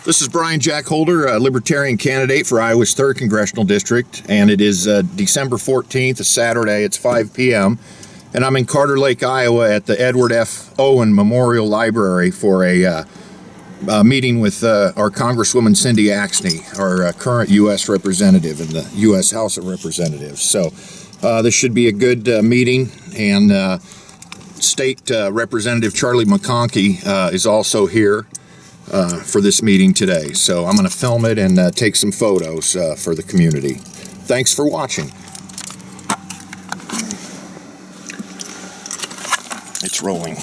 This is Brian Jack Holder, a Libertarian candidate for Iowa's 3rd Congressional District, and it is December 14th, a Saturday. It's 5 p.m., and I'm in Carter Lake, Iowa at the Edward F. Owen Memorial Library for a meeting with our Congresswoman Cindy Axne, our current U.S. representative in the U.S. House of Representatives. So this should be a good meeting, and State Representative Charlie McConkey is also here for this meeting today. So I'm going to film it and take some photos for the community. Thanks for watching. It's rolling.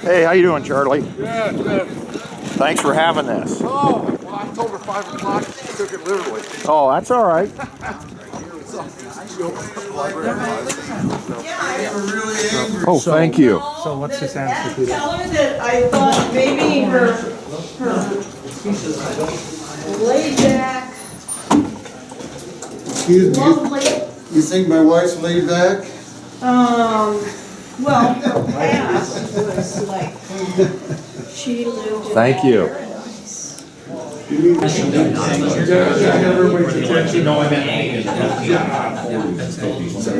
Hey, how you doing, Charlie? Good. Thanks for having this. Oh, well, I told her 5 o'clock. She took it literally. Oh, that's all right. Oh, thank you. So what's this answer to that? Tell her that I thought maybe her laid back, Excuse me, lovely, you think my wife's laid back? well, her past was like, she lived in Thank you. paradise.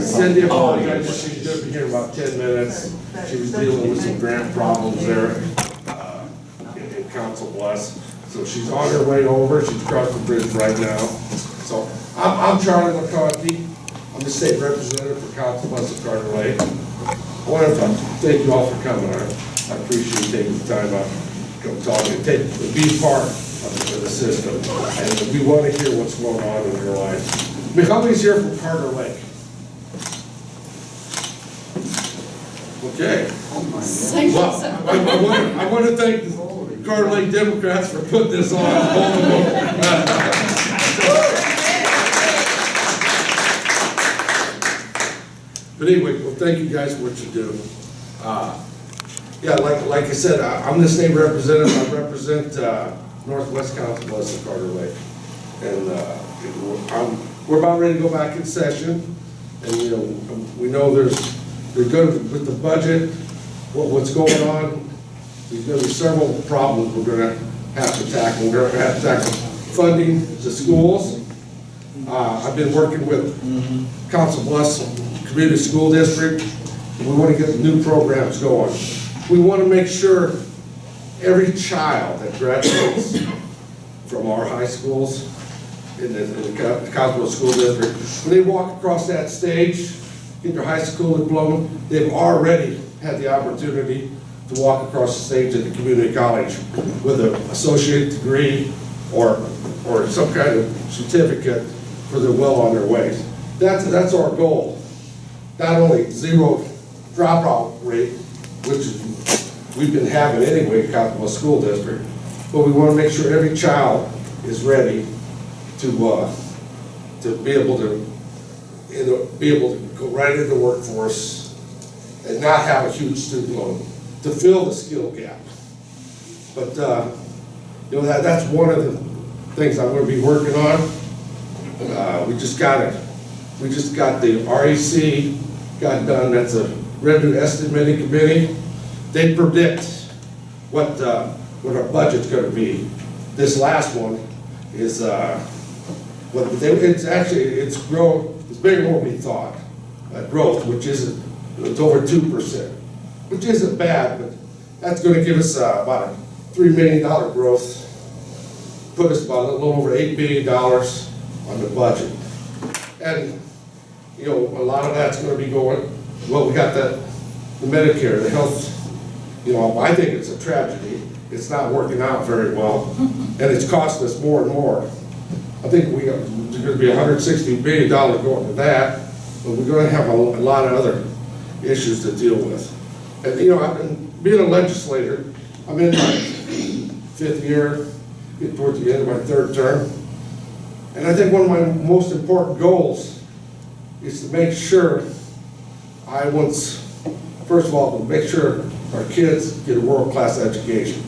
Cindy apologized. She's going to be here in about 10 minutes. She was dealing with some grant problems there in Council Bluffs. So she's on her way over. She's across the bridge right now. So I'm Charlie McConkey. I'm the state representative for Council Bluffs and Carter Lake. I want to thank you all for coming. I appreciate you taking the time out to come talk and be part of the system. And we want to hear what's going on in your life. McConkey's here from Carter Lake. Okay. Well, I want to thank the Carter Lake Democrats for putting this on. But anyway, well, thank you guys for what you do. Yeah, like I said, I'm the state representative. I represent Northwest Council Bluffs and Carter Lake, and we're about ready to go back in session. And we know they're good with the budget. What's going on? There's going to be several problems we're going to have to tackle. We're going to have to tackle funding the schools. I've been working with Council Bluffs Community School District. We want to get new programs going. We want to make sure every child that graduates from our high schools in the Council Bluffs School District, when they walk across that stage, get their high school diploma, they've already had the opportunity to walk across the stage at the community college with an associate degree or some kind of certificate for they're well on their way. That's our goal. Not only zero dropout rate, which we've been having anyway in Council Bluffs School District, but we want to make sure every child is ready to be able to go right into the workforce and not have a huge student loan to fill the skill gap. But that's one of the things I'm going to be working on. We just got the REC got done. That's a revenue estimating committee. They predict what our budget's going to be. This last one is it's grown. It's bigger than what we thought. Growth, which isn't, it's over 2%, which isn't bad, but that's going to give us about a $3 million growth. Put us about a little over $8 billion on the budget, and a lot of that's going to be going. Well, we got the Medicare, the health. I think it's a tragedy. It's not working out very well, and it's costing us more and more. I think there's going to be $160 billion going to that, but we're going to have a lot of other issues to deal with. And I've been being a legislator. I'm in my 5th year, getting towards the end of my 3rd term, and I think one of my most important goals is to make sure first of all, to make sure our kids get a world-class education,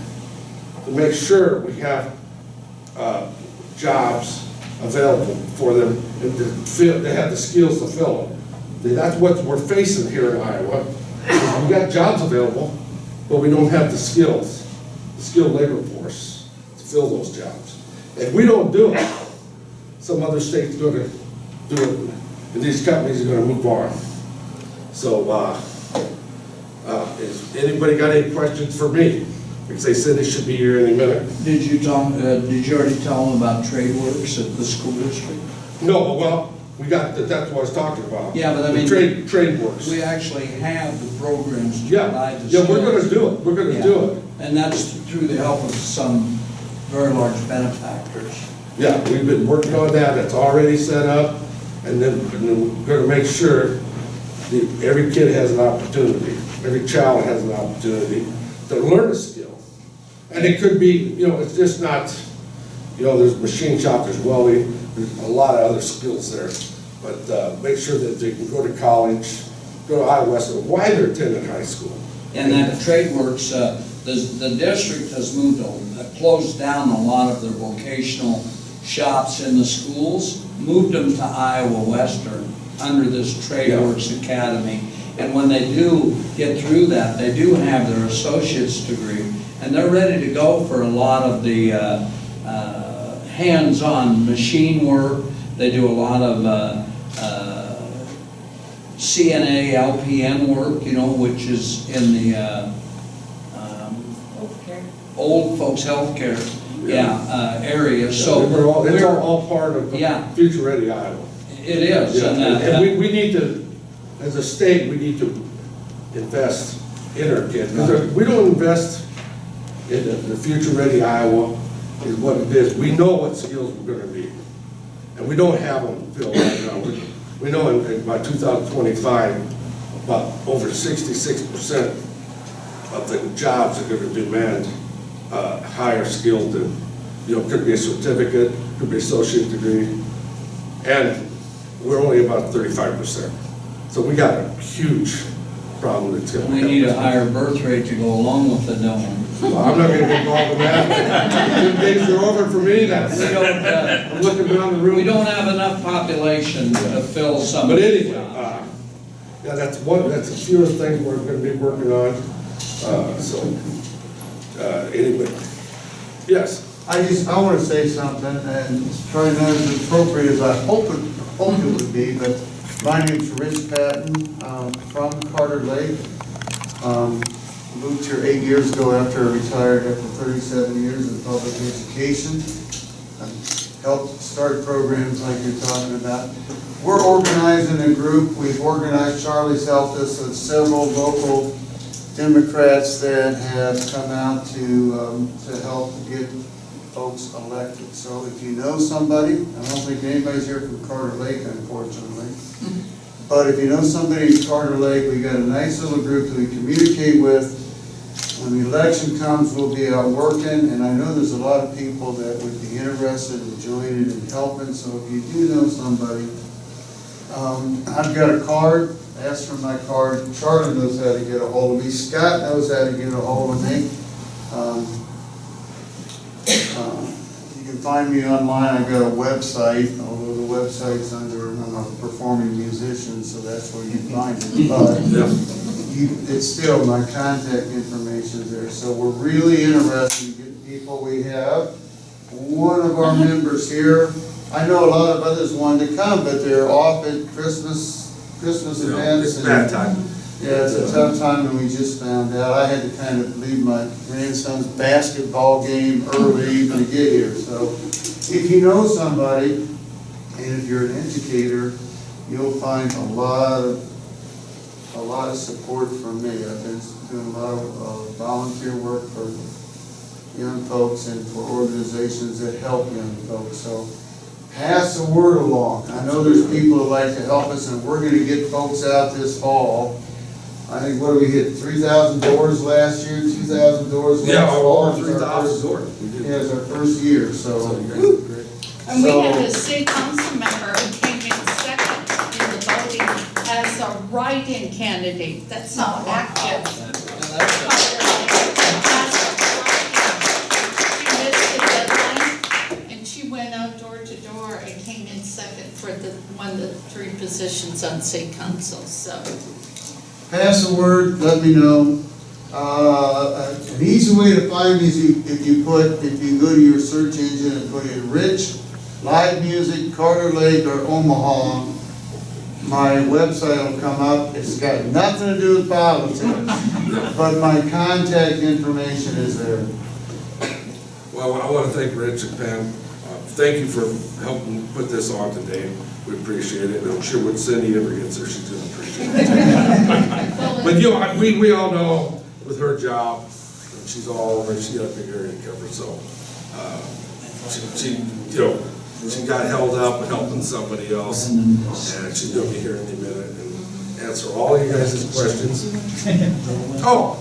to make sure we have jobs available for them, and to fill, they have the skills to fill them. That's what we're facing here in Iowa. We got jobs available, but we don't have the skills, the skilled labor force to fill those jobs. If we don't do it, some other state's gonna do it, and these companies are gonna move on. So, is anybody got any questions for me? Because they said they should be here any minute. Did you already tell them about trade works at the school district? No, well, we got, that's what I was talking about. Yeah, but I mean, Trade works. we actually have the programs to Yeah, provide the yeah, we're gonna skills. do it, we're gonna Yeah. do it. And that's through the help of some very large benefactors. Yeah, we've been working on that, it's already set up, and then we're gonna make sure that every kid has an opportunity, every child has an opportunity to learn a skill. And it could be, you know, it's just not, you know, there's machine shop, there's welding, there's a lot of other skills there. But make sure that they can go to college, go to Iowa Western, why they're attending high school. And that trade works, the district has closed down a lot of their vocational shops in the schools, moved them to Iowa Western under this Trade Works Academy. And when they do get through that, they do have their associate's degree, and they're ready to go for a lot of the hands-on machine work. They do a lot of CNA, LPN work, you know, which is in the old folks healthcare area. So It's all part of Yeah. Future Ready Iowa. it is. Yeah, And, and we need to, as a state, we need to invest in our kids. Because if we don't invest in the Future Ready Iowa, is what it is. We know what skills we're gonna need. And we don't have them filled right now. We know by 2025, about over 66% of the jobs are gonna demand higher skilled than, you know, could be a certificate, could be associate degree, and we're only about 35%. So we got a huge problem that's gonna we happen. need a higher birth rate to go along with the no one. Well, I'm not gonna get involved in that. Good days are over for me, that's, We don't, I'm looking around the room. we don't have enough population to fill some of But these anyway, jobs. yeah, that's a few of the things we're gonna be working on, anyway. Yes, I want to say something, and it's probably not as appropriate as I hope it would be, but my name's Rich Patton, from Carter Lake. Moved here 8 years ago after I retired after 37 years in public education. Helped start programs like you're talking about. We're organizing a group. We've organized, Charlie's helped us with several local Democrats that have come out to help get folks elected. So if you know somebody, I don't think anybody's here from Carter Lake, unfortunately. But if you know somebody in Carter Lake, we got a nice little group that we communicate with. When the election comes, we'll be out working, and I know there's a lot of people that would be interested in joining and helping. So if you do know somebody, I've got a card. Ask for my card. Charlie knows how to get a hold of me. Scott knows how to get a hold of me. You can find me online. I've got a website, although the website's under, I'm a performing musician, so that's where you find it. But it's still, my contact information is there. So we're really interested in getting people. We have one of our members here. I know a lot of others wanted to come, but they're off at Christmas events. it's bad time. Yeah, it's a tough time, and we just found out. I had to kind of leave my grandson's basketball game early to get here. So if you know somebody, and if you're an educator, you'll find a lot of support from me. I've been doing a lot of volunteer work for young folks and for organizations that help young folks. So pass the word along. I know there's people that like to help us, and we're going to get folks out this fall. I think, what did we hit, 3,000 doors last year, 2,000 doors last Yeah, fall? over 3,000 doors. Yeah, it's our first year, so. And we had a city council member who came in second in the voting as a write-in candidate. That's not active. She missed the deadline, and she went up door to door and came in second for one of the 3 positions on city council, so. Pass the word, let me know. An easy way to find me is if you go to your search engine and put in Rich, live music, Carter Lake, or Omaha, my website will come up. It's got nothing to do with politics, but my contact information is there. Well, I want to thank Rich and Pam. Thank you for helping put this on today. We appreciate it, and I'm sure when Cindy ever gets there, she's going to appreciate it. But you know, we all know with her job, and she's all over, she got a big area to cover, so she got held up helping somebody else, and she's going to be here in a minute and answer all of you guys' questions. Oh,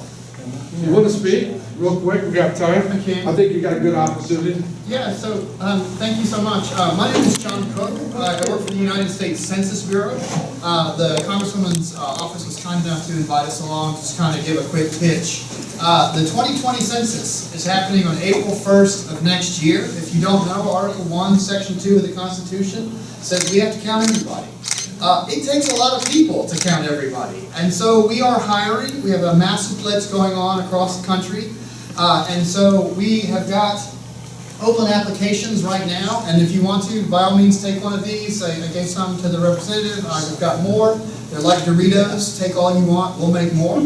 you want to speak real quick? We got time? I can. I think you got a good opportunity. Yeah, so thank you so much. My name is John Cook. I work for the United States Census Bureau. The Congresswoman's office was kind enough to invite us along to just kind of give a quick pitch. The 2020 census is happening on April 1st of next year. If you don't know, Article 1, Section 2 of the Constitution says we have to count everybody. It takes a lot of people to count everybody. And so we are hiring. We have a massive blitz going on across the country. And so we have got open applications right now, and if you want to, by all means, take one of these. I gave some to the representative. I've got more. They're like Doritos. Take all you want. We'll make more.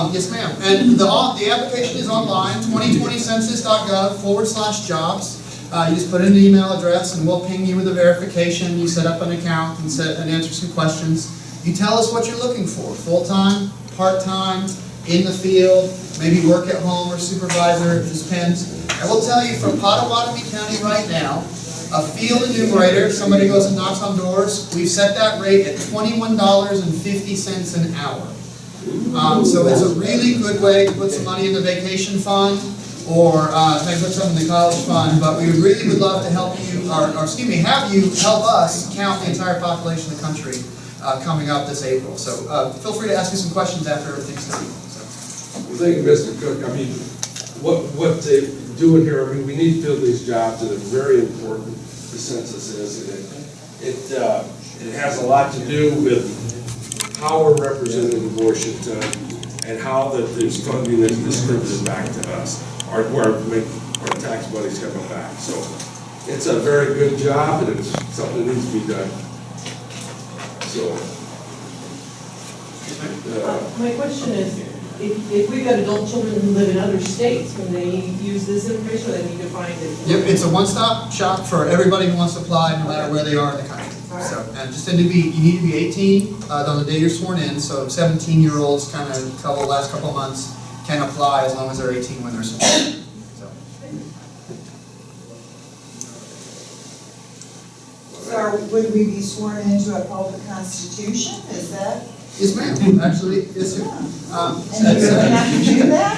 Yes, ma'am. And the application is online, 2020census.gov/jobs. You just put in an email address, and we'll ping you with a verification. You set up an account and answer some questions. You tell us what you're looking for: full-time, part-time, in the field, maybe work at home or supervisor. It just depends. I will tell you, from Pottawatomie County right now, a field enumerator, somebody goes and knocks on doors, we've set that rate at $21.50 an hour. So it's a really good way to put some money in the vacation fund, or maybe put some in the college fund, but we really would love to help you, have you help us count the entire population of the country coming up this April. So feel free to ask me some questions after everything's done. Well, thank you, Mr. Cook. I mean, what they're doing here, I mean, we need to fill these jobs, and it's very important, the census is, and it has a lot to do with how we're represented in Washington and how this funding is distributed back to us, our tax money's coming back. So it's a very good job, and it's something that needs to be done. So. My question is, if we've got adult children who live in other states, can they use this information, or they need to find it? Yep, it's a one-stop shop for everybody who wants to apply, no matter where they are in the country. So, and just you need to be 18 on the day you're sworn in. So 17-year-olds, kind of last couple of months, can apply as long as they're 18 when they're sworn in. So would we be sworn into uphold the Constitution? Is that? Yes, ma'am. Actually, yes, sir. And you don't have to do that?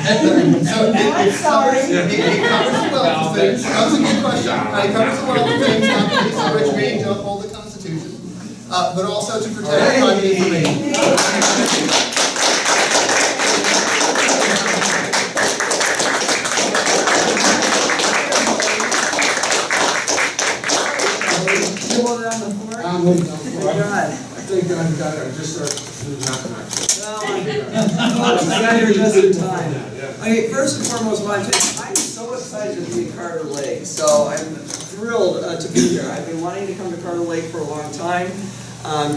I'm sorry. It covers a wealth of things. That was a good question. It covers a wealth of things, not to be so rich being to uphold the Constitution, but also to protect private information. I just started doing knock-knock. Okay, first and foremost, I'm so excited to be in Carter Lake. So I'm thrilled to be here. I've been wanting to come to Carter Lake for a long time,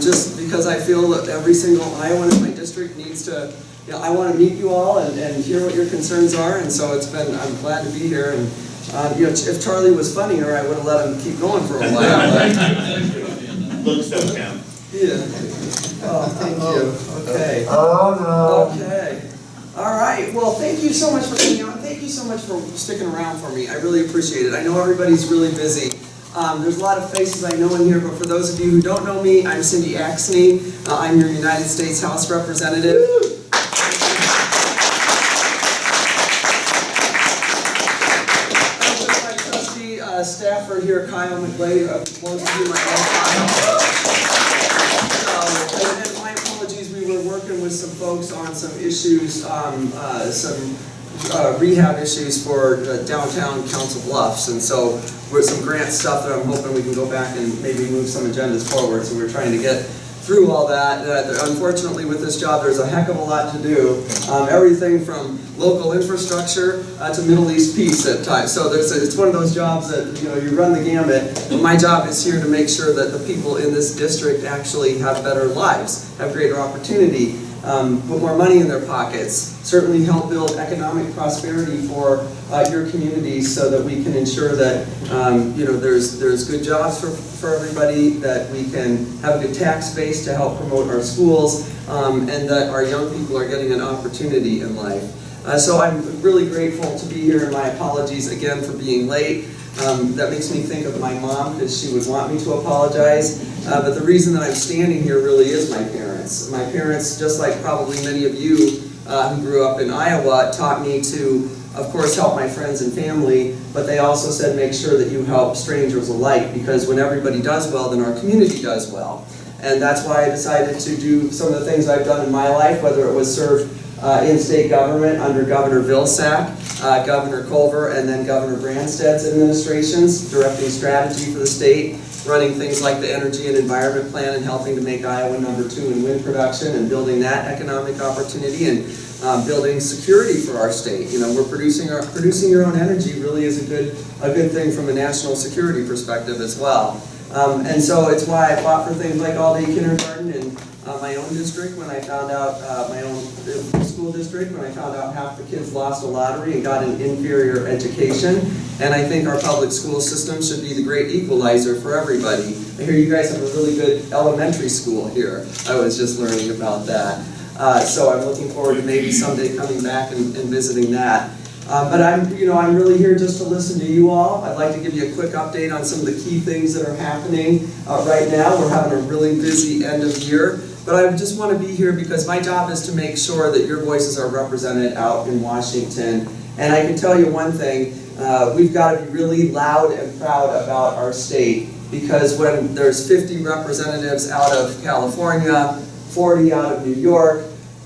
just because I feel that every single Iowan in my district needs to, I want to meet you all and hear what your concerns are. And so I'm glad to be here. And if Charlie was funnier, I would have let him keep going for a while. Looks so, Cam. Yeah. Oh, thank you. Okay. Oh, no. Okay. All right. Well, thank you so much for coming out. Thank you so much for sticking around for me. I really appreciate it. I know everybody's really busy. There's a lot of faces I know in here, but for those of you who don't know me, I'm Cindy Axne. I'm your United States House Representative. My trusty staffer here, Kyle McGlade, most of you might know Kyle. And my apologies, we were working with some folks on some issues, some rehab issues for downtown Council Bluffs, and so with some grant stuff that I'm hoping we can go back and maybe move some agendas forward, so we're trying to get through all that. Unfortunately, with this job, there's a heck of a lot to do. Everything from local infrastructure to Middle East peace at times. So it's one of those jobs that, you know, you run the gamut. But my job is here to make sure that the people in this district actually have better lives, have greater opportunity, put more money in their pockets, certainly help build economic prosperity for your communities so that we can ensure that you know, there's good jobs for everybody, that we can have a good tax base to help promote our schools, and that our young people are getting an opportunity in life. So I'm really grateful to be here, and my apologies again for being late. That makes me think of my mom, because she would want me to apologize. But the reason that I'm standing here really is my parents. My parents, just like probably many of you who grew up in Iowa, taught me to, of course, help my friends and family, but they also said make sure that you help strangers alike, because when everybody does well, then our community does well. And that's why I decided to do some of the things I've done in my life, whether it was serve in state government under Governor Vilsack, Governor Culver, and then Governor Branstad's administrations, directing strategy for the state, running things like the Energy and Environment Plan and helping to make Iowa #2 in wind production and building that economic opportunity, and building security for our state. You know, we're producing your own energy really is a good thing from a national security perspective as well. And so it's why I fought for things like all-day kindergarten in my own district when I found out, my own school district, when I found out half the kids lost a lottery and got an inferior education. And I think our public school system should be the great equalizer for everybody. I hear you guys have a really good elementary school here. I was just learning about that. So I'm looking forward to maybe someday coming back and visiting that. But I'm really here just to listen to you all. I'd like to give you a quick update on some of the key things that are happening right now. We're having a really busy end of year, but I just want to be here because my job is to make sure that your voices are represented out in Washington. And I can tell you one thing, we've got to be really loud and proud about our state, because when there's 50 representatives out of California, 40 out of New York,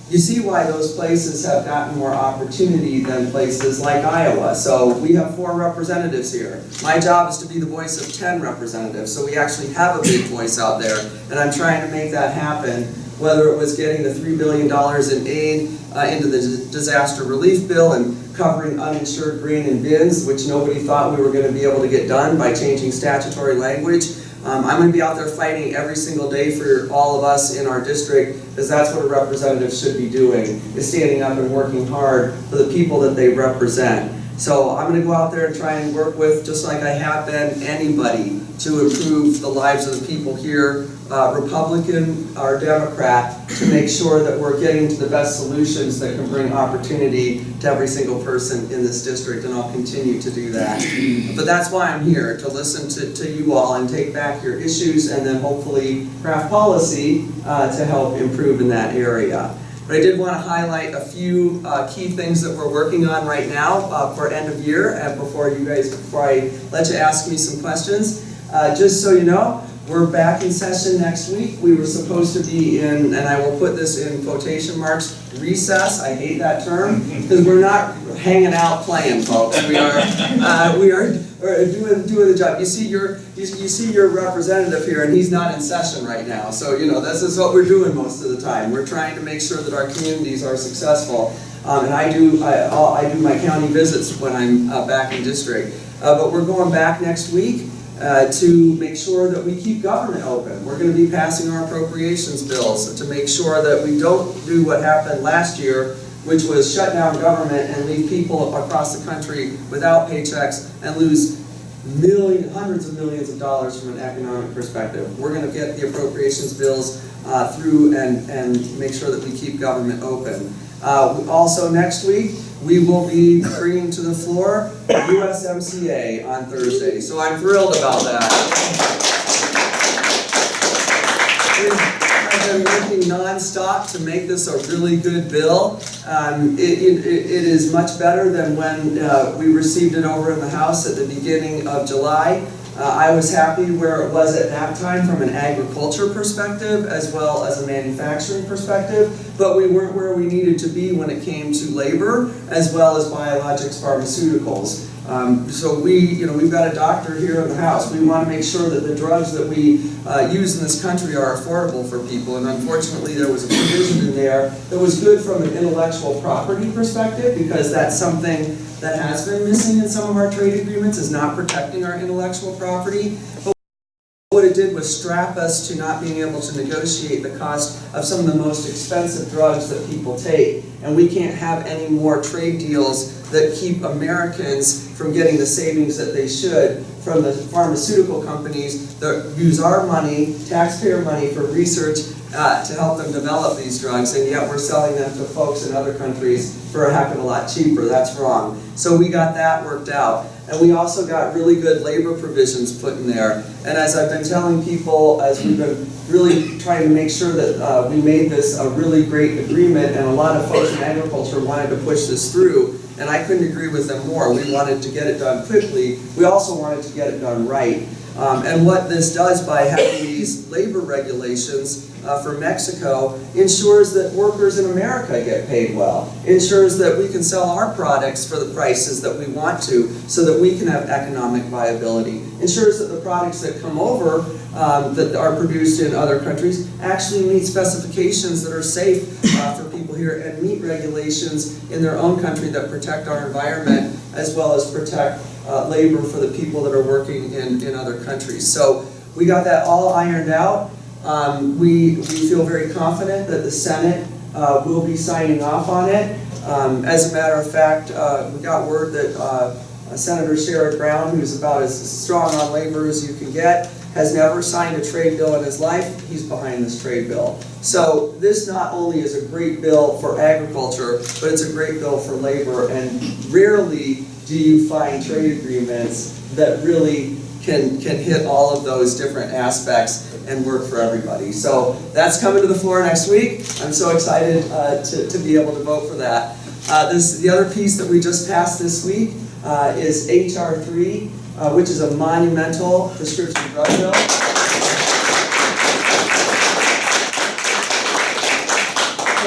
you see why those places have gotten more opportunity than places like Iowa. So we have 4 representatives here. My job is to be the voice of 10 representatives, so we actually have a big voice out there, and I'm trying to make that happen, whether it was getting the $3 billion in aid into the disaster relief bill and covering uninsured grain and bins, which nobody thought we were going to be able to get done by changing statutory language. I'm going to be out there fighting every single day for all of us in our district, because that's what a representative should be doing, is standing up and working hard for the people that they represent. So I'm going to go out there and try and work with, just like I have been, anybody to improve the lives of the people here, Republican or Democrat, to make sure that we're getting to the best solutions that can bring opportunity to every single person in this district, and I'll continue to do that. But that's why I'm here, to listen to you all and take back your issues, and then hopefully craft policy to help improve in that area. But I did want to highlight a few key things that we're working on right now for end of year, and before I let you ask me some questions. Just so you know, we're back in session next week. We were supposed to be in, and I will put this in quotation marks, recess. I hate that term, because we're not hanging out playing, folks. We are doing the job. You see your representative here, and he's not in session right now. So this is what we're doing most of the time. We're trying to make sure that our communities are successful. And I do my county visits when I'm back in district. But we're going back next week to make sure that we keep government open. We're going to be passing our appropriations bills to make sure that we don't do what happened last year, which was shut down government and leave people across the country without paychecks and lose hundreds of millions of dollars from an economic perspective. We're going to get the appropriations bills through and make sure that we keep government open. Also next week, we will be bringing to the floor USMCA on Thursday. So I'm thrilled about that. I've been working non-stop to make this a really good bill. It is much better than when we received it over in the House at the beginning of July. I was happy where it was at that time from an agriculture perspective as well as a manufacturing perspective, but we weren't where we needed to be when it came to labor as well as biologics, pharmaceuticals. So we've got a doctor here in the house. We want to make sure that the drugs that we use in this country are affordable for people, and unfortunately there was a provision in there that was good from an intellectual property perspective, because that's something that has been missing in some of our trade agreements, is not protecting our intellectual property. But what it did was strap us to not being able to negotiate the cost of some of the most expensive drugs that people take. And we can't have any more trade deals that keep Americans from getting the savings that they should from the pharmaceutical companies that use our money, taxpayer money, for research to help them develop these drugs, and yet we're selling them to folks in other countries for a heck of a lot cheaper. That's wrong. So we got that worked out. And we also got really good labor provisions put in there. And as I've been telling people, as we've been really trying to make sure that we made this a really great agreement, and a lot of folks in agriculture wanted to push this through, and I couldn't agree with them more. We wanted to get it done quickly. We also wanted to get it done right. And what this does by having these labor regulations for Mexico ensures that workers in America get paid well, ensures that we can sell our products for the prices that we want to so that we can have economic viability, ensures that the products that come over that are produced in other countries actually meet specifications that are safe for people here and meet regulations in their own country that protect our environment as well as protect labor for the people that are working in other countries. So we got that all ironed out. We feel very confident that the Senate will be signing off on it. As a matter of fact, we got word that Senator Sherrod Brown, who's about as strong on labor as you can get, has never signed a trade bill in his life. He's behind this trade bill. So this not only is a great bill for agriculture, but it's a great bill for labor, and rarely do you find trade agreements that really can hit all of those different aspects and work for everybody. So that's coming to the floor next week. I'm so excited to be able to vote for that. The other piece that we just passed this week is H.R. 3, which is a monumental prescription drug bill.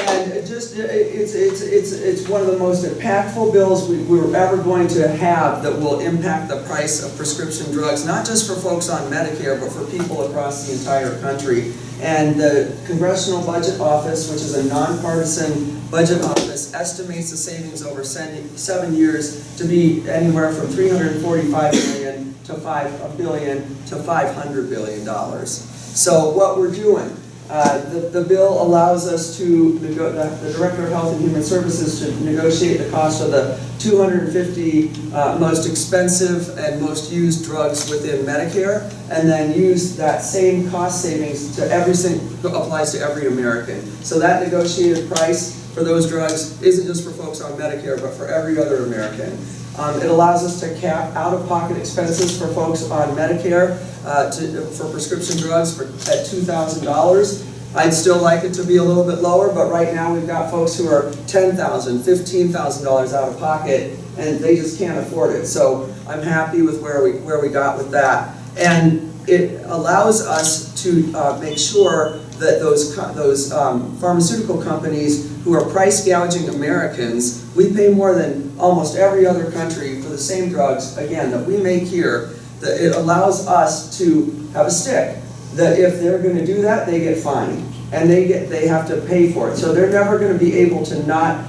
And it's one of the most impactful bills we're ever going to have that will impact the price of prescription drugs, not just for folks on Medicare, but for people across the entire country. And the Congressional Budget Office, which is a nonpartisan budget office, estimates the savings over 7 years to be anywhere from $345 million to $5 billion to $500 billion. So what we're doing, the bill allows us to, the Director of Health and Human Services, to negotiate the cost of the 250 most expensive and most used drugs within Medicare, and then use that same cost savings to applies to every American. So that negotiated price for those drugs isn't just for folks on Medicare, but for every other American. It allows us to cap out-of-pocket expenses for folks on Medicare for prescription drugs at $2,000. I'd still like it to be a little bit lower, but right now we've got folks who are $10,000, $15,000 out of pocket, and they just can't afford it. So I'm happy with where we got with that. And it allows us to make sure that those pharmaceutical companies who are price gouging Americans, we pay more than almost every other country for the same drugs, again, that we make here, that it allows us to have a stick. That if they're going to do that, they get fined, and they have to pay for it. So they're never going to be able to not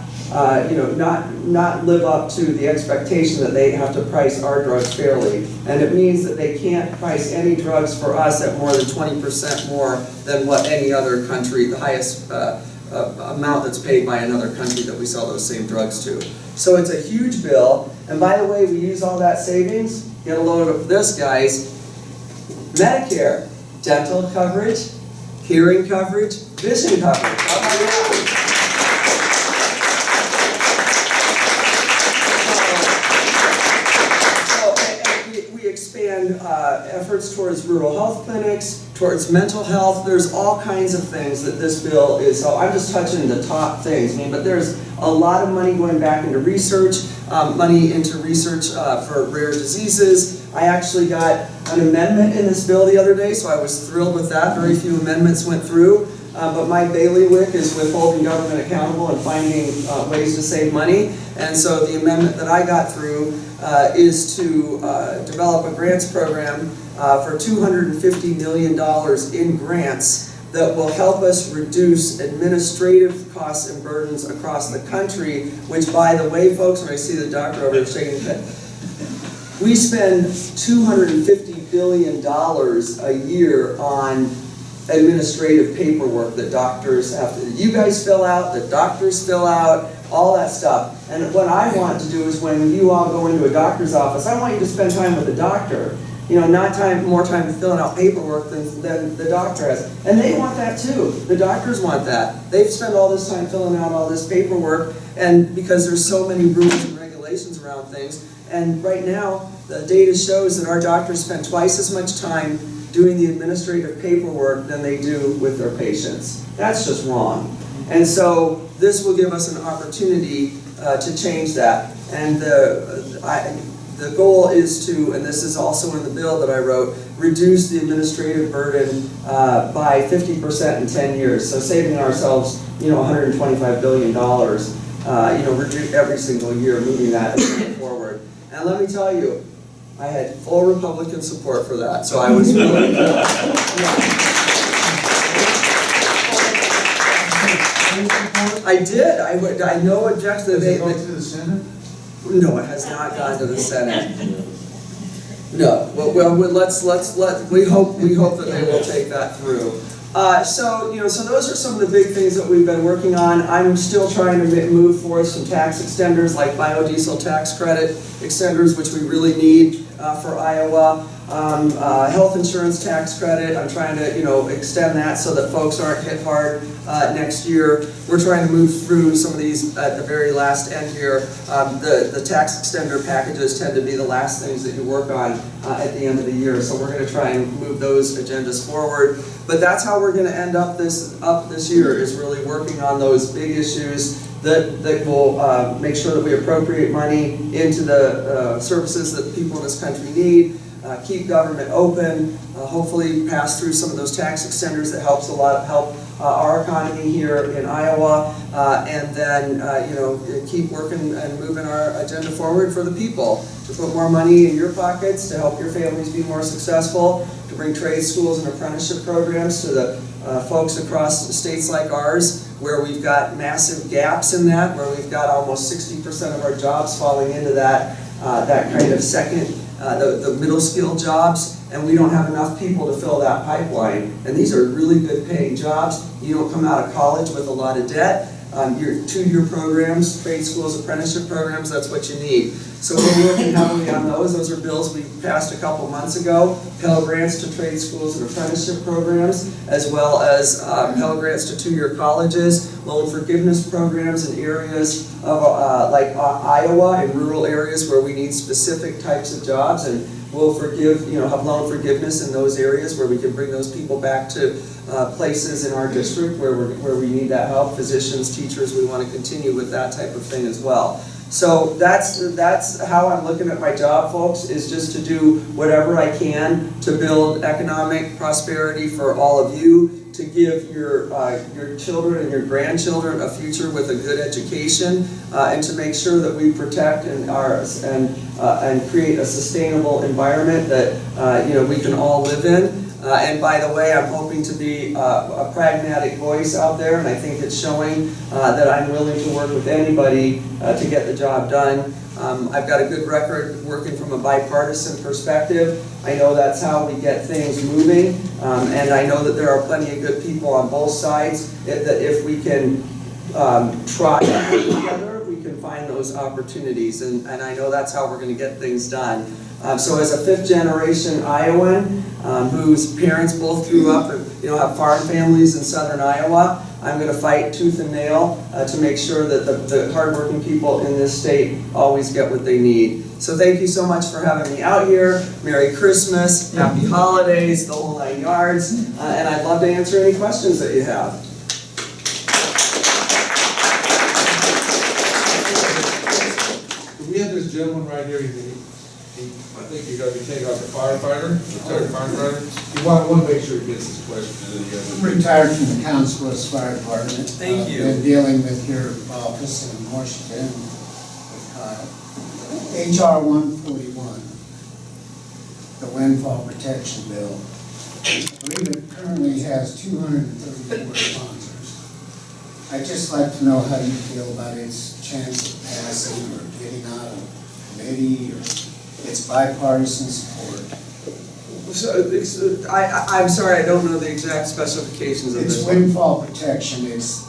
live up to the expectation that they have to price our drugs fairly. And it means that they can't price any drugs for us at more than 20% more than what any other country, the highest amount that's paid by another country that we sell those same drugs to. So it's a huge bill. And by the way, we use all that savings. Get a load of this, guys. Medicare. Dental coverage, hearing coverage, vision coverage. How about that? So we expand efforts towards rural health clinics, towards mental health. There's all kinds of things that this bill is. So I'm just touching the top things, but there's a lot of money going back into research, money into research for rare diseases, I actually got an amendment in this bill the other day, so I was thrilled with that. Very few amendments went through. But my bailiwick is with holding government accountable and finding ways to save money. And so the amendment that I got through is to develop a grants program for $250 million in grants that will help us reduce administrative costs and burdens across the country, which, by the way, folks, when I see the doctor over there shaking his head, we spend $250 billion a year on administrative paperwork that doctors have to, you guys fill out, that doctors fill out, all that stuff. And what I want to do is when you all go into a doctor's office, I want you to spend time with the doctor. You know, not more time filling out paperwork than the doctor has. And they want that too. The doctors want that. They've spent all this time filling out all this paperwork, and because there's so many rules and regulations around things. And right now, the data shows that our doctors spend twice as much time doing the administrative paperwork than they do with their patients. That's just wrong. And so this will give us an opportunity to change that. And the goal is to, and this is also in the bill that I wrote, reduce the administrative burden by 50% in 10 years. So saving ourselves, $125 billion, every single year, moving that forward. And let me tell you, I had full Republican support for that, so I was willing to. I did. I no objection. Does it go to the Senate? No, it has not gone to the Senate. No. Well, we hope that they will take that through. So those are some of the big things that we've been working on. I'm still trying to move forward some tax extenders like biodiesel tax credit extenders, which we really need for Iowa. Health insurance tax credit, I'm trying to extend that so that folks aren't hit hard next year. We're trying to move through some of these at the very last end here. The tax extender packages tend to be the last things that you work on at the end of the year, so we're going to try and move those agendas forward. But that's how we're going to end up this year, is really working on those big issues that will make sure that we appropriate money into the services that people in this country need. Keep government open, hopefully pass through some of those tax extenders that help our economy here in Iowa, and then keep working and moving our agenda forward for the people, to put more money in your pockets, to help your families be more successful, to bring trade schools and apprenticeship programs to the folks across states like ours, where we've got massive gaps in that, where we've got almost 60% of our jobs falling into that kind of second, the middle skill jobs, and we don't have enough people to fill that pipeline. And these are really good paying jobs. You don't come out of college with a lot of debt. Your 2-year programs, trade schools, apprenticeship programs, that's what you need. So we're working heavily on those. Those are bills we passed a couple months ago. Pell Grants to trade schools and apprenticeship programs, as well as Pell Grants to 2-year colleges, loan forgiveness programs in areas of like Iowa, in rural areas where we need specific types of jobs, and we'll have loan forgiveness in those areas where we can bring those people back to places in our district where we need that help. Physicians, teachers, we want to continue with that type of thing as well. So that's how I'm looking at my job, folks, is just to do whatever I can to build economic prosperity for all of you, to give your children and your grandchildren a future with a good education, and to make sure that we protect and create a sustainable environment that we can all live in. And by the way, I'm hoping to be a pragmatic voice out there, and I think it's showing that I'm willing to work with anybody to get the job done. I've got a good record working from a bipartisan perspective. I know that's how we get things moving, and I know that there are plenty of good people on both sides, that if we can try to work together, we can find those opportunities, and I know that's how we're going to get things done. So as a 5th generation Iowan, whose parents both grew up and have farm families in southern Iowa, I'm going to fight tooth and nail to make sure that the hardworking people in this state always get what they need. So thank you so much for having me out here. Merry Christmas, Happy Holidays, the whole 9 yards, and I'd love to answer any questions that you have. We have this gentleman right here. I think you're gonna be taking on the firefighter, retired firefighter. You want to make sure he gets his question, and then you guys. Retired from the Councilors Fire Department. Thank you. Been dealing with your office in Washington with Kyle. HR 141, the windfall protection bill. I believe it currently has 234 sponsors. I'd just like to know how you feel about its chance of passing or getting out of committee or its bipartisan support. So, I'm sorry, I don't know the exact specifications of this It's one. windfall protection. It's,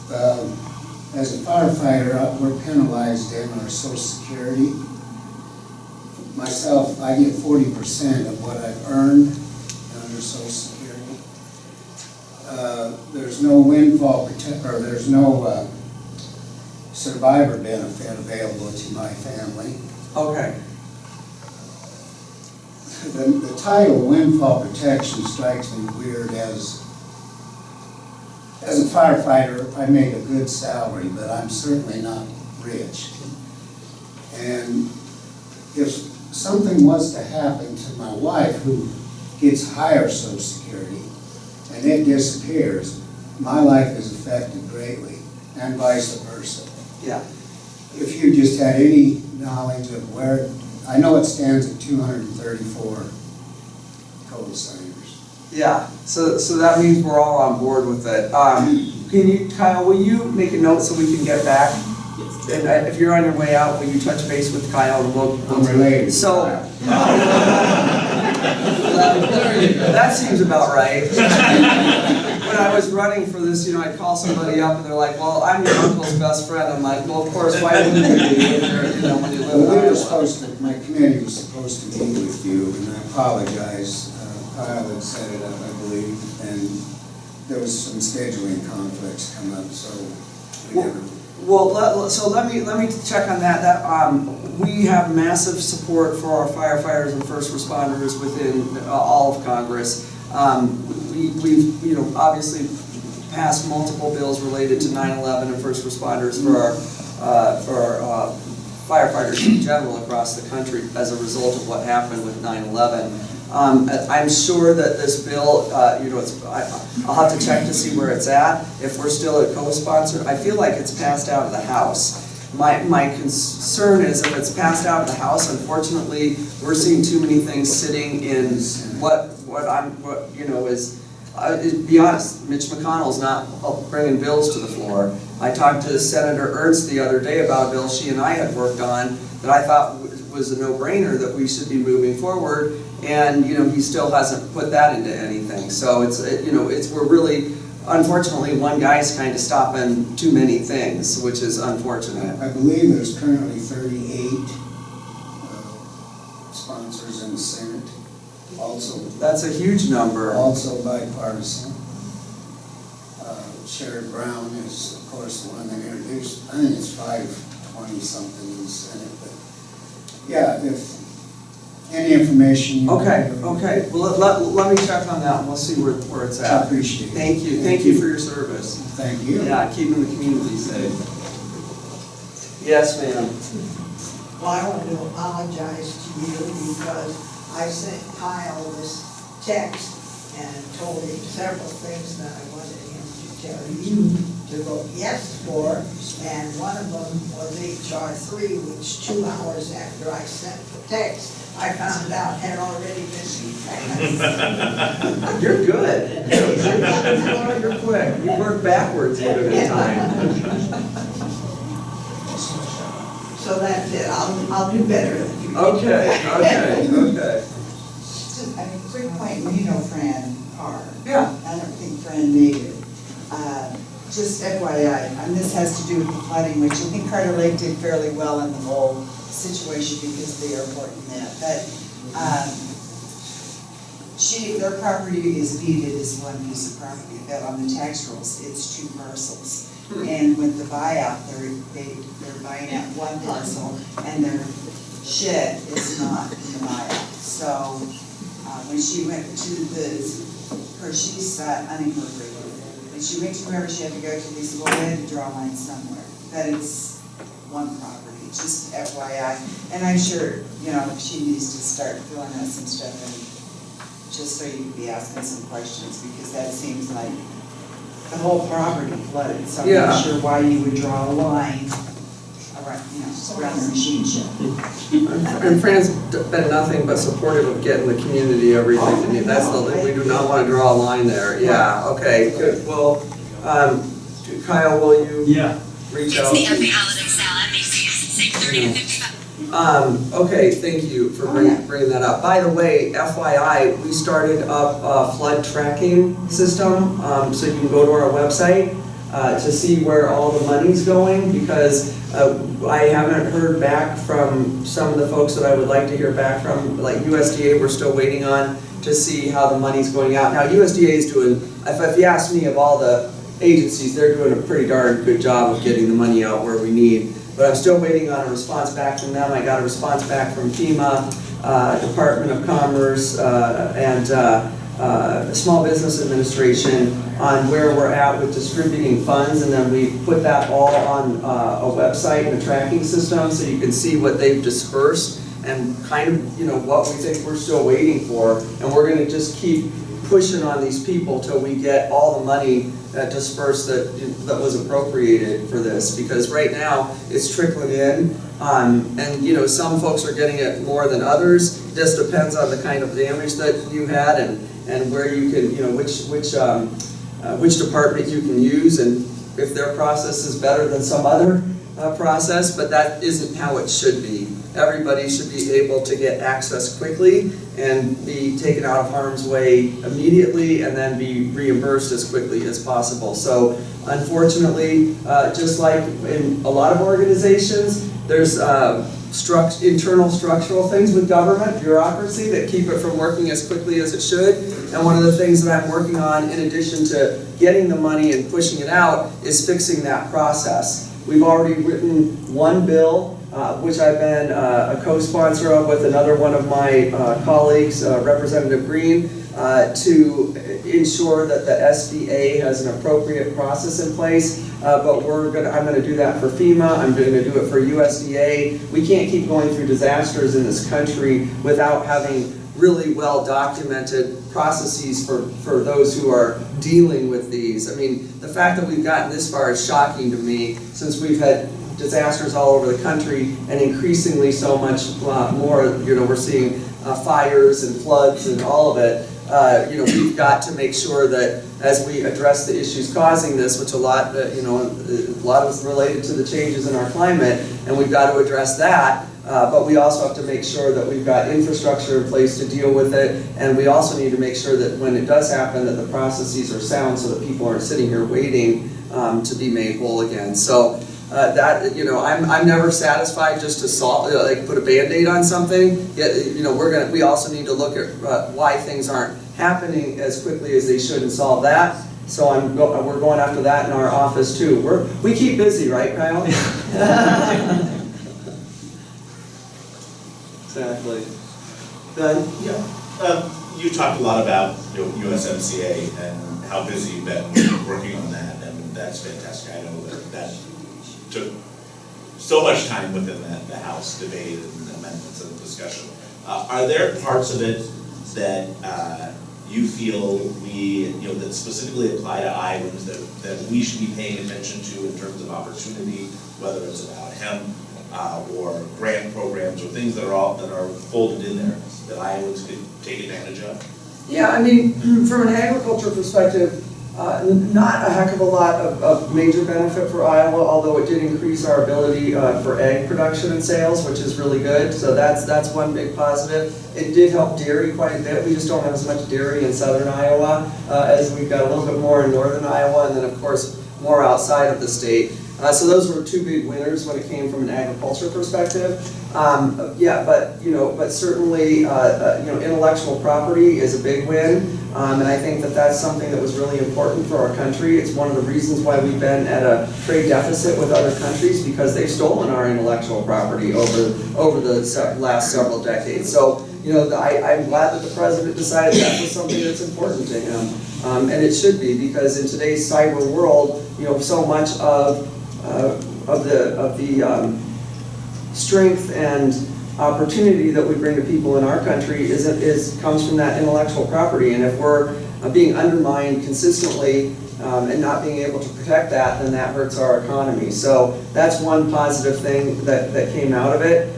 as a firefighter, we're penalized in our Social Security. Myself, I get 40% of what I've earned under Social Security. There's no windfall or there's no survivor benefit available to my family. Okay. The title windfall protection strikes me weird. As a firefighter, I make a good salary, but I'm certainly not rich. And if something was to happen to my wife, who gets higher Social Security, and it disappears, my life is affected greatly, and vice versa. Yeah. If you just had any knowledge of where, I know it stands at 234 co-signers. Yeah, so that means we're all on board with it. Can you, Kyle, will you make a note so we can get back? And if you're on your way out, will you touch base with Kyle and we'll I'm related. So, that seems about right. When I was running for this, I'd call somebody up and they're like, well, I'm your uncle's best friend. I'm like, well, of course, why wouldn't you be when you live in Well, Iowa? my committee was supposed to meet with you, and I apologize. Kyle had set it up, I believe, and there was some scheduling conflicts come up, so we never. Well, let me check on that. We have massive support for our firefighters and first responders within all of Congress. We've obviously passed multiple bills related to 9/11 and first responders for our firefighters in general across the country as a result of what happened with 9/11. I'm sure that this bill, I'll have to check to see where it's at. If we're still a co-sponsor, I feel like it's passed out of the House. My concern is if it's passed out of the House, unfortunately, we're seeing too many things sitting in to be honest, Mitch McConnell's not bringing bills to the floor. I talked to Senator Ernst the other day about a bill she and I had worked on that I thought was a no-brainer that we should be moving forward, and he still hasn't put that into anything. So we're really, unfortunately, one guy's kind of stopping too many things, which is unfortunate. I believe there's currently 38 sponsors in the Senate. Also, that's a huge number. Also bipartisan. Sherrod Brown is, of course, the one that introduced. I think it's 520 something in the Senate. But yeah, if any information. Okay. Well, let me check on that and we'll see where it's at. I appreciate it. Thank you. Thank you for your service. Thank you. Yeah, keeping the community safe. Yes, ma'am. Well, I want to apologize to you because I sent Kyle this text and told him several things that I wanted him to tell you to vote yes for, and one of them was HR 3, which 2 hours after I sent the text, I found out had already been passed. You're good. You're quick. You work backwards even in time. So that's it. I'll do better in the future. Okay. I mean, quick point, you know Fran Carr. Yeah. I don't think Fran made it. Just FYI, and this has to do with the flooding, which I think Carter Lake did fairly well in the whole situation because of the airport and that. But their property is deeded as one piece of property, but on the tax rolls, it's 2 parcels. And with the buyout, they're buying out 1 parcel, and their shed is not in the buyout. So when she went to she's unincorporated. When she went to wherever she had to go to, they said, well, we had to draw a line somewhere. That it's 1 property. just FYI. And I'm sure, you know, she needs to start filling out some stuff and just so you can be asking some questions, because that seems like the whole property flooded. So I'm Yeah. not sure why you would draw a line around, you know, around the machine shed. And Fran's been nothing but supportive of getting the community everything they need. That's we do not want to draw a line there. Yeah, okay, good. Well, Kyle, will you reach out? It's the every holiday sale at Macy's, save 30 to 55%. Okay, thank you for bringing that up. By the way, FYI, we started up a flood tracking system, so you can go to our website to see where all the money's going, because I haven't heard back from some of the folks that I would like to hear back from, like USDA, we're still waiting on to see how the money's going out. Now, USDA is doing, if you ask me, of all the agencies, they're doing a pretty darn good job of getting the money out where we need. But I'm still waiting on a response back from them. I got a response back from FEMA, Department of Commerce, and Small Business Administration on where we're at with distributing funds, and then we put that all on a website and a tracking system so you can see what they've dispersed and kind of, you know, what we think we're still waiting for. And we're gonna just keep pushing on these people till we get all the money dispersed that was appropriated for this, because right now it's trickling in, and you know, some folks are getting it more than others. This depends on the kind of damage that you had and where you can, you know, which department you can use, and if their process is better than some other process, but that isn't how it should be. Everybody should be able to get access quickly and be taken out of harm's way immediately, and then be reimbursed as quickly as possible. So unfortunately, just like in a lot of organizations, there's internal structural things with government, bureaucracy, that keep it from working as quickly as it should. And one of the things that I'm working on, in addition to getting the money and pushing it out, is fixing that process. We've already written one bill, which I've been a co-sponsor of with another one of my colleagues, Representative Green, to ensure that the SBA has an appropriate process in place. But I'm gonna do that for FEMA, I'm gonna do it for USDA. We can't keep going through disasters in this country without having really well documented processes for those who are dealing with these. I mean, the fact that we've gotten this far is shocking to me, since we've had disasters all over the country, and increasingly so much more, you know, we're seeing fires and floods and all of it. You know, we've got to make sure that as we address the issues causing this, which a lot of it's related to the changes in our climate, and we've got to address that. But we also have to make sure that we've got infrastructure in place to deal with it, and we also need to make sure that when it does happen, that the processes are sound, so that people aren't sitting here waiting to be made whole again. So that, you know, I'm never satisfied just to solve, like put a Band-Aid on something. Yet, you know, we also need to look at why things aren't happening as quickly as they should and solve that. So we're going after that in our office too. We keep busy, right, Kyle? Exactly. Ben? Yeah. You talked a lot about, you know, USMCA and how busy you've been working on that, and that's fantastic. I know that took so much time within the House debate and amendments and discussion. Are there parts of it that you feel that specifically apply to Iowans that we should be paying attention to in terms of opportunity, whether it's about hemp or grant programs or things that are folded in there that Iowans could take advantage of? Yeah, I mean, from an agriculture perspective, not a heck of a lot of major benefit for Iowa, although it did increase our ability for egg production and sales, which is really good. So that's one big positive. It did help dairy quite a bit. We just don't have as much dairy in southern Iowa as we've got a little bit more in northern Iowa, and then of course more outside of the state. So those were two big winners when it came from an agriculture perspective. But certainly, intellectual property is a big win, and I think that's something that was really important for our country. It's one of the reasons why we've been at a trade deficit with other countries, because they've stolen our intellectual property over the last several decades. So, I'm glad that the president decided that was something that's important to him, and it should be, because in today's cyber world, so much of the strength and opportunity that we bring to people in our country comes from that intellectual property. And if we're being undermined consistently and not being able to protect that, then that hurts our economy. So that's one positive thing that came out of it.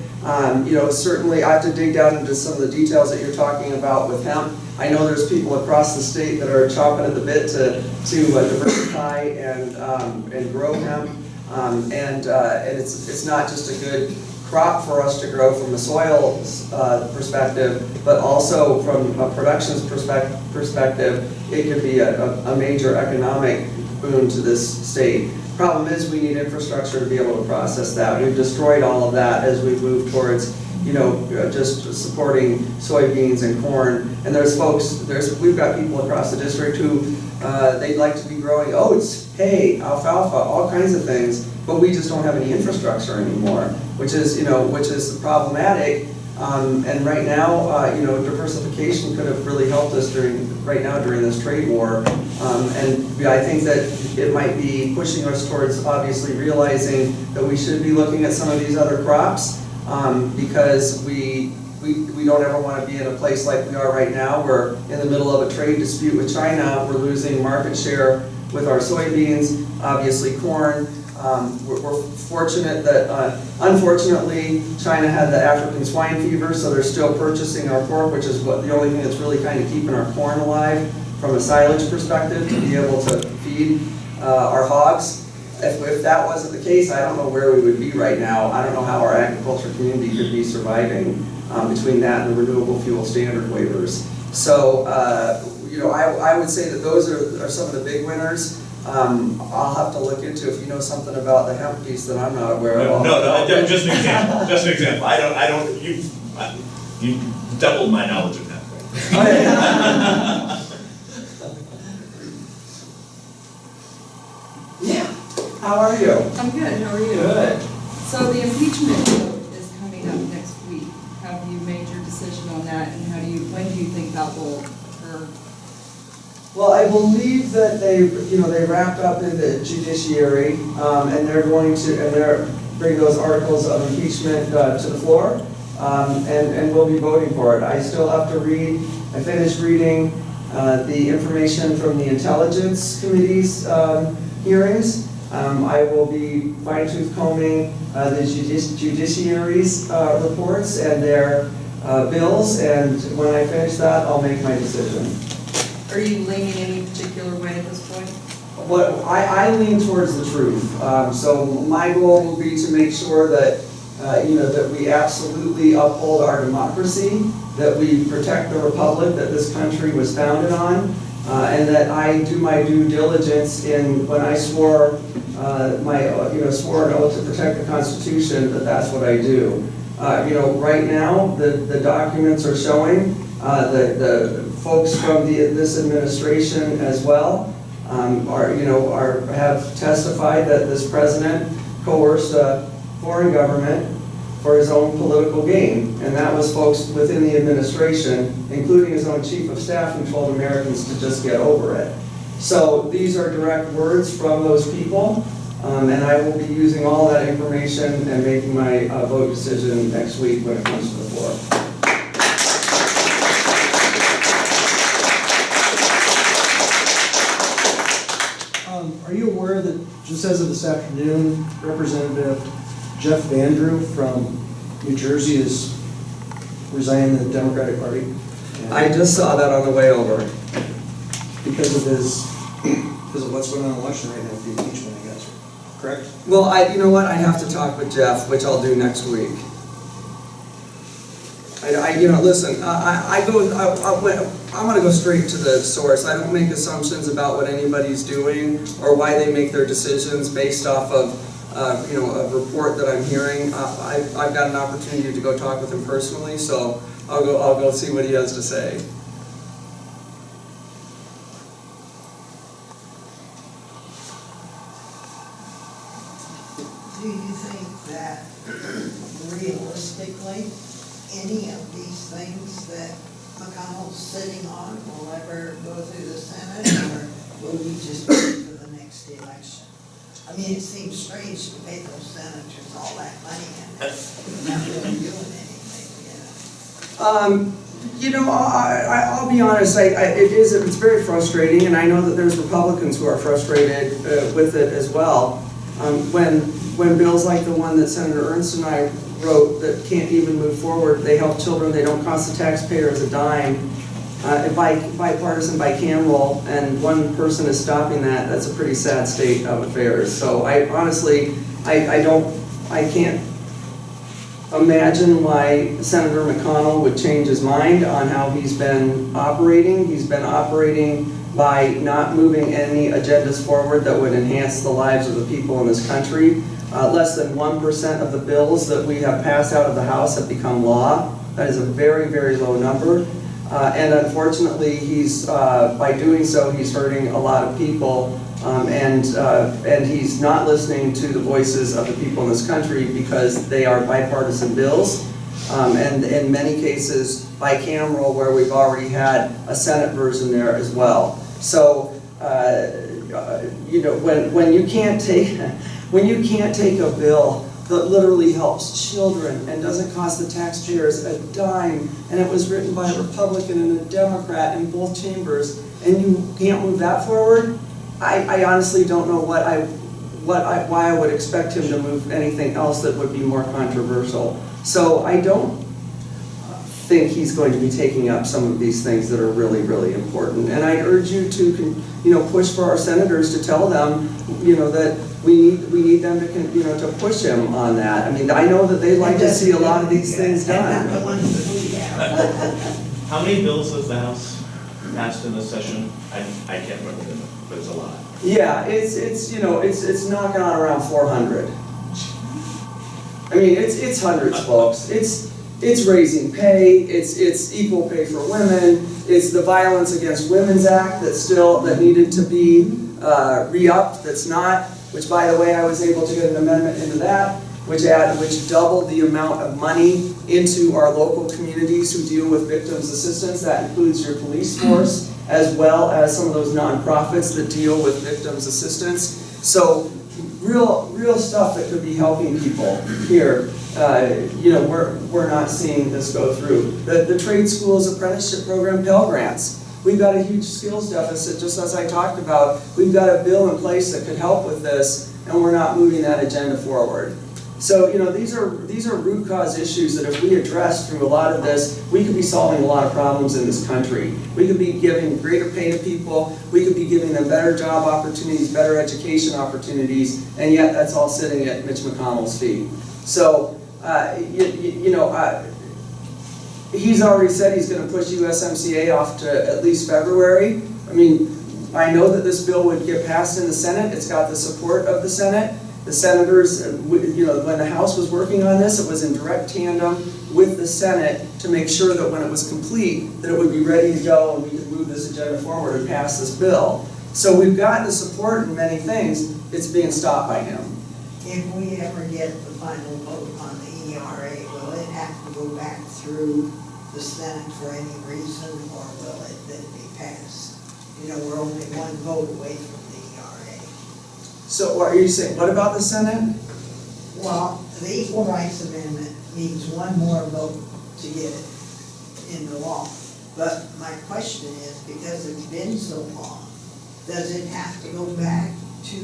Certainly I have to dig down into some of the details that you're talking about with hemp. I know there's people across the state that are chomping at the bit to diversify and grow hemp. And it's not just a good crop for us to grow from a soil perspective, but also from a productions perspective, it could be a major economic boon to this state. Problem is, we need infrastructure to be able to process that. We've destroyed all of that as we move towards, just supporting soybeans and corn. And we've got people across the district who they'd like to be growing oats, hay, alfalfa, all kinds of things, but we just don't have any infrastructure anymore, which is problematic. And right now, diversification could have really helped us during this trade war. And I think that it might be pushing us towards obviously realizing that we should be looking at some of these other crops because we don't ever want to be in a place like we are right now. We're in the middle of a trade dispute with China. We're losing market share with our soybeans, obviously corn. We're fortunate that, unfortunately, China had the African swine fever, so they're still purchasing our pork, which is the only thing that's really kind of keeping our corn alive from a silage perspective to be able to feed our hogs. If that wasn't the case, I don't know where we would be right now. I don't know how our agriculture community could be surviving between that and the renewable fuel standard waivers. So, I would say that those are some of the big winners. I'll have to look into if you know something about the hemp piece that I'm not aware of. No, just an example. Just an example. You doubled my knowledge of hemp. Yeah. How are you? I'm good. How are you? Good. So the impeachment vote is coming up next week. Have you made your decision on that, and when do you think that will occur? Well, I believe that they wrapped up in the judiciary, and they're going to bring those articles of impeachment to the floor, and we'll be voting for it. I still have to read. I finished reading the information from the Intelligence Committee's hearings. I will be fine-tooth combing the judiciary's reports and their bills, and when I finish that, I'll make my decision. Are you leaning any particular way at this point? I lean towards the truth. So my goal will be to make sure that that we absolutely uphold our democracy, that we protect the republic that this country was founded on, and that I do my due diligence in when I swore swore an oath to protect the Constitution. That's what I do. Right now the documents are showing the folks from this administration as well have testified that this president coerced a foreign government for his own political gain, and that was folks within the administration, including his own chief of staff, who told Americans to just get over it. So these are direct words from those people, and I will be using all that information and making my vote decision next week when it comes to the floor. Are you aware that just as of this afternoon, Representative Jeff Vandrew from New Jersey is resigning the Democratic Party? I just saw that on the way over. Because of what's going on in the election right now with the impeachment, I guess, correct? Well, you know what? I have to talk with Jeff, which I'll do next week. Listen, I'm going to go straight to the source. I don't make assumptions about what anybody's doing or why they make their decisions based off of, a report that I'm hearing. I've got an opportunity to go talk with him personally, so I'll go see what he has to say. Do you think that realistically, any of these things that McConnell's sitting on will ever go through the Senate, or will we just wait for the next election? I mean, it seems strange to pay those senators all that money and they're not really doing anything, You know, I'll be honest, it's very frustrating, and I know that there's Republicans who are frustrated with it as well. When bills like the one that Senator Ernst and I wrote that can't even move forward, they help children, they don't cost the taxpayers a dime, bipartisan, bicameral, and one person is stopping that, that's a pretty sad state of affairs. So I honestly, I can't imagine why Senator McConnell would change his mind on how he's been operating. He's been operating by not moving any agendas forward that would enhance the lives of the people in this country. Less than 1% of the bills that we have passed out of the House have become law. That is a very, very low number. And unfortunately, by doing so, he's hurting a lot of people. And he's not listening to the voices of the people in this country because they are bipartisan bills, and in many cases bicameral, where we've already had a Senate version there as well. So you know, when you can't take a bill that literally helps children and doesn't cost the taxpayers a dime, and it was written by a Republican and a Democrat in both chambers, and you can't move that forward, I honestly don't know why I would expect him to move anything else that would be more controversial. So I don't think he's going to be taking up some of these things that are really, really important. And I urge you to, push for our senators to tell them, that we need them to, to push him on that. I mean, I know that they'd like to see a lot of these things done. How many bills has the House passed in this session? I can't remember them, but it's a lot. Yeah, it's knocking on around 400. I mean, it's hundreds, folks. It's raising pay. It's equal pay for women. It's the Violence Against Women's Act that needed to be re-upped. That's not. Which, by the way, I was able to get an amendment into that, which doubled the amount of money into our local communities who deal with victims assistance. That includes your police force, as well as some of those nonprofits that deal with victims assistance. So real stuff that could be helping people here. We're not seeing this go through. The trade schools apprenticeship program, Pell Grants. We've got a huge skills deficit, just as I talked about. We've got a bill in place that could help with this, and we're not moving that agenda forward. So, these are root cause issues that if we address through a lot of this, we could be solving a lot of problems in this country. We could be giving greater pay to people, we could be giving them better job opportunities, better education opportunities, and yet that's all sitting at Mitch McConnell's feet. So, he's already said he's going to push USMCA off to at least February. I mean, I know that this bill would get passed in the Senate. It's got the support of the Senate. The senators, when the House was working on this, it was in direct tandem with the Senate to make sure that when it was complete, that it would be ready to go and we could move this agenda forward and pass this bill. So we've got the support in many things. It's being stopped by him. If we ever get the final vote on the ERA, will it have to go back through the Senate for any reason, or will it then be passed? We're only one vote away from the ERA. So what are you saying? What about the Senate? Well, the Equal Rights Amendment needs one more vote to get it into law. But my question is, because it's been so long, does it have to go back to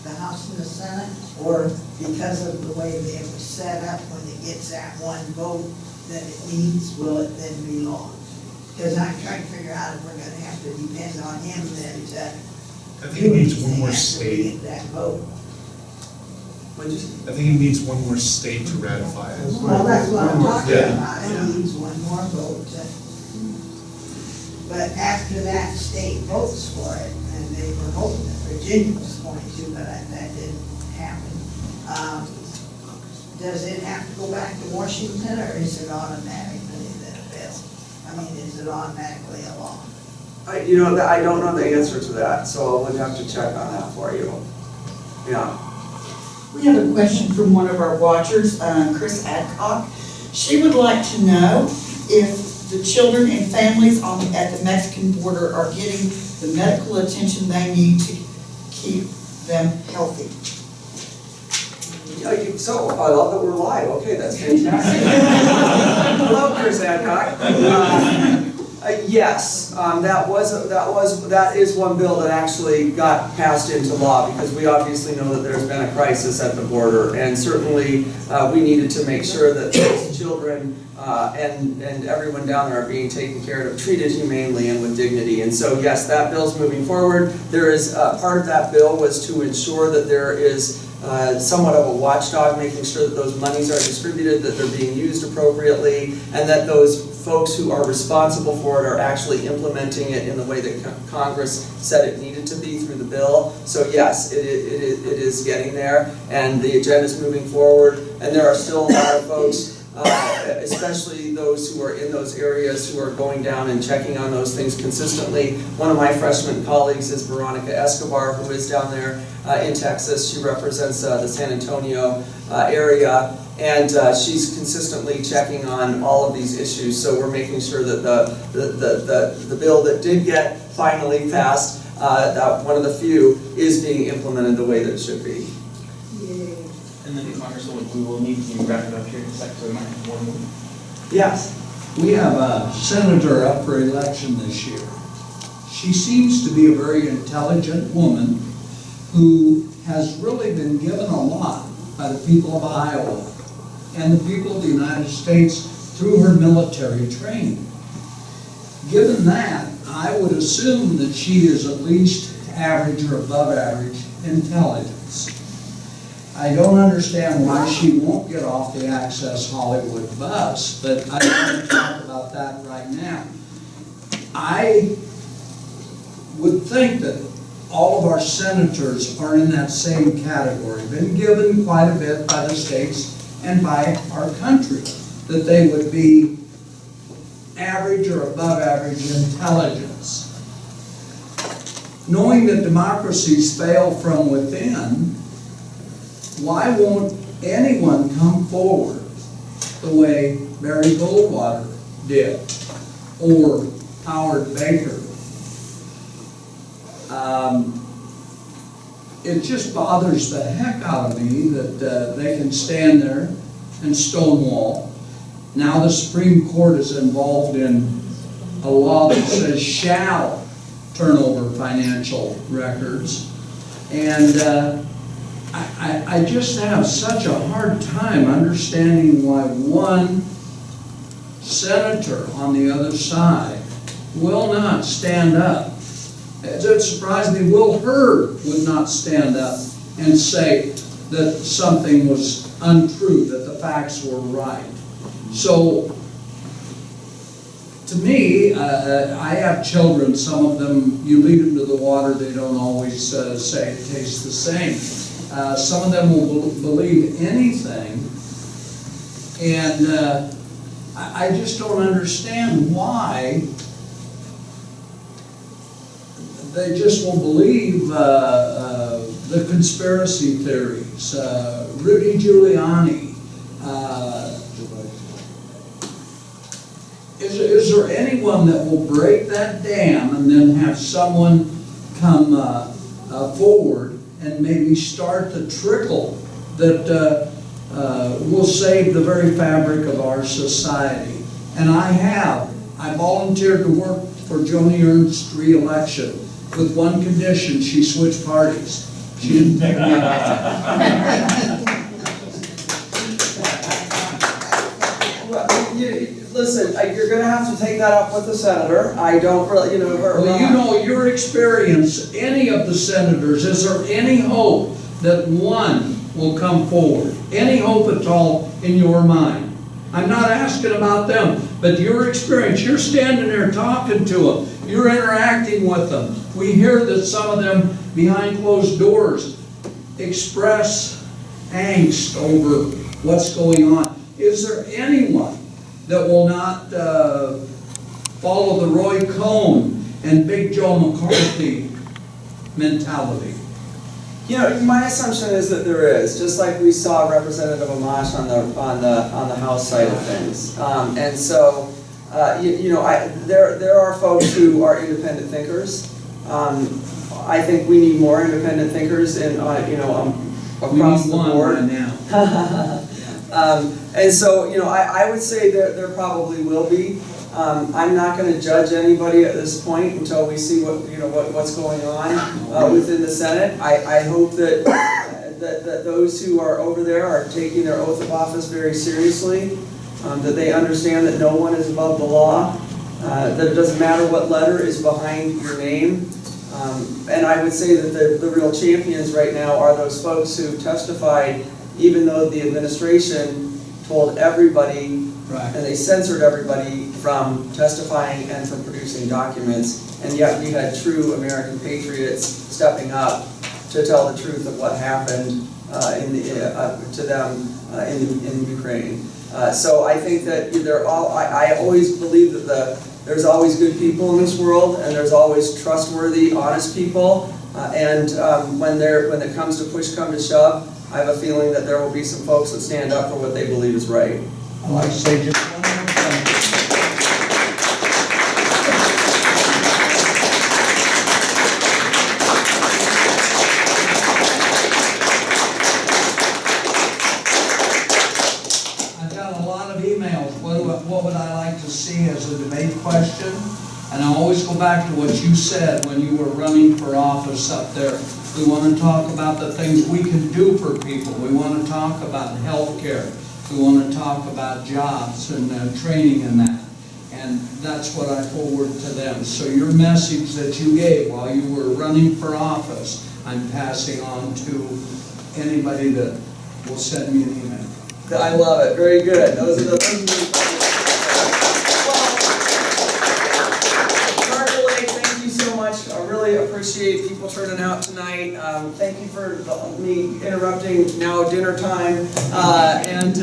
the House and the Senate? Or because of the way that it was set up, when it gets that one vote that it needs, will it then be law? Because I'm trying to figure out if we're going to have to depend on him then to I think it needs one more state. That vote. I think it needs one more state to ratify it. Well, that's what I'm talking Yeah. about. It needs one more vote. But after that state votes for it, and they were hoping that Virginia was going to, but that didn't happen. Does it have to go back to Washington, or is it automatically a bill? I mean, is it automatically a law? I don't know the answer to that, so I would have to check on that for you. Yeah. We have a question from one of our watchers, Chris Adcock. She would like to know if the children and families at the Mexican border are getting the medical attention they need to keep them healthy. So, I love that we're live, okay, that's fantastic. Hello, Chris Adcock. Yes, that is one bill that actually got passed into law, because we obviously know that there's been a crisis at the border, and certainly we needed to make sure that those children and everyone down there are being taken care of, treated humanely and with dignity. And so, yes, that bill's moving forward. There is, part of that bill was to ensure that there is somewhat of a watchdog, making sure that those monies are distributed, that they're being used appropriately, and that those folks who are responsible for it are actually implementing it in the way that Congress said it needed to be through the bill. So yes, it is getting there, and the agenda is moving forward, and there are still a lot of folks, especially those who are in those areas, who are going down and checking on those things consistently. One of my freshman colleagues is Veronica Escobar, who is down there in Texas. She represents the San Antonio area, and she's consistently checking on all of these issues. So we're making sure that the bill that did get finally passed, one of the few, is being implemented the way that it should be. And then Congresswoman, we will need to wrap it up here in a second, so we might have one more. Yes. We have a senator up for election this year. She seems to be a very intelligent woman who has really been given a lot by the people of Iowa and the people of the United States through her military training. Given that, I would assume that she is at least average or above average intelligence. I don't understand why she won't get off the Access Hollywood bus, but I don't want to talk about that right now. I would think that all of our senators are in that same category, been given quite a bit by the states and by our country, that they would be average or above average intelligence. Knowing that democracies fail from within, why won't anyone come forward the way Barry Goldwater did, or Howard Baker? It just bothers the heck out of me that they can stand there and stonewall. Now the Supreme Court is involved in a law that says shall turn over financial records, and I just have such a hard time understanding why one senator on the other side will not stand up. It surprised me Will Hurd would not stand up and say that something was untrue, that the facts were right. So, to me, I have children, some of them, you lead them to the water, they don't always say it tastes the same. Some of them will believe anything, and I just don't understand why they just will believe the conspiracy theories. Rudy Giuliani. Is there anyone that will break that dam and then have someone come forward and maybe start the trickle that will save the very fabric of our society? And I volunteered to work for Joni Ernst's re-election with one condition: she switched parties. She didn't pick me up. Listen, you're going to have to take that up with the senator. I don't really, Well, you know your experience, any of the senators, is there any hope that one will come forward? Any hope at all in your mind? I'm not asking about them, but your experience, you're standing there talking to them, you're interacting with them. We hear that some of them behind closed doors express angst over what's going on. Is there anyone that will not follow the Roy Cohn and Big Joe McCarthy mentality? My assumption is that there is, just like we saw Representative Amash on the House side of things. And so, there are folks who are independent thinkers. I think we need more independent thinkers in, across the board. We need one right now. And so, you know, I would say there probably will be. I'm not gonna judge anybody at this point until we see what's going on within the Senate. I hope that those who are over there are taking their oath of office very seriously, that they understand that no one is above the law, that it doesn't matter what letter is behind your name. And I would say that the real champions right now are those folks who testified, even though the administration told everybody, and they censored everybody from testifying and from producing documents, and yet we had true American patriots stepping up to tell the truth of what happened to them in Ukraine. So I think that I always believe that there's always good people in this world, and there's always trustworthy, honest people. And when it comes to push come to shove, I have a feeling that there will be some folks that stand up for what they believe is right. I'd like to say just one more thing. I've got a lot of emails. What would I like to see as a debate question? And I always go back to what you said when you were running for office up there. We want to talk about the things we can do for people. We want to talk about health care. We want to talk about jobs and training and that. And that's what I forward to them. So your message that you gave while you were running for office, I'm passing on to anybody that will send me an email. I love it. Very good. Those are the things. I really appreciate people turning out tonight. Thank you for me interrupting now dinner time. And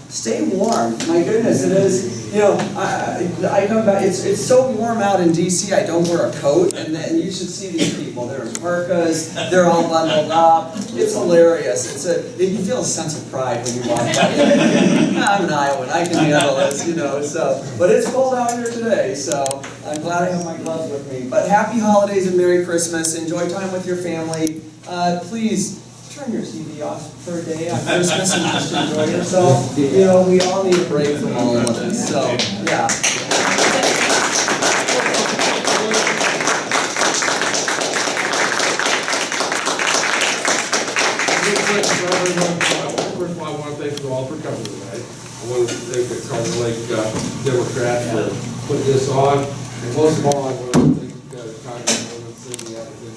stay warm. My goodness, it is. You know, I come back. It's so warm out in DC. I don't wear a coat, and you should see these people. They're in parkas. They're all bundled up. It's hilarious. You feel a sense of pride when you walk by. I'm an Iowan. I can handle this, you know. So, but it's cold out here today. So I'm glad I have my gloves with me. But happy holidays and Merry Christmas. Enjoy time with your family. Please turn your TV off for a day on Christmas and just enjoy yourself. You know, we all need a break from all of this. So, yeah. First of all, I want to thank you all for coming tonight. I want to thank the Carter Lake Democrats for putting this on. And most of all, I want to thank Congresswoman Cindy Appleton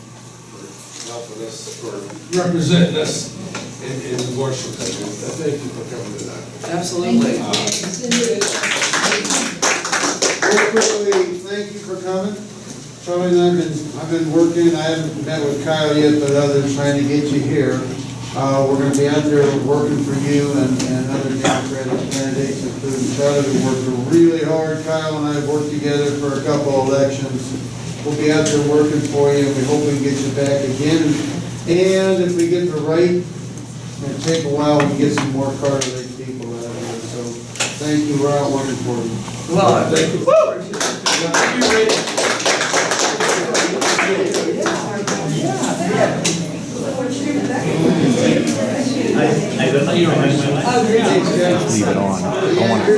for helping us, for representing us in Washington. Thank you for coming tonight. Absolutely. Real quickly, thank you for coming. Charlie and I've been working, I haven't met with Kyle yet, but others trying to get you here. We're going to be out there working for you and other Democratic candidates, including Charlie. We worked really hard. Kyle and I have worked together for a couple of elections. We'll be out there working for you, and we hope we can get you back again. And if we get the right, it's going to take a while, we can get some more Carter Lake people out here. So thank you. We're out working for you. Well, thank you. Leave it on. I want to.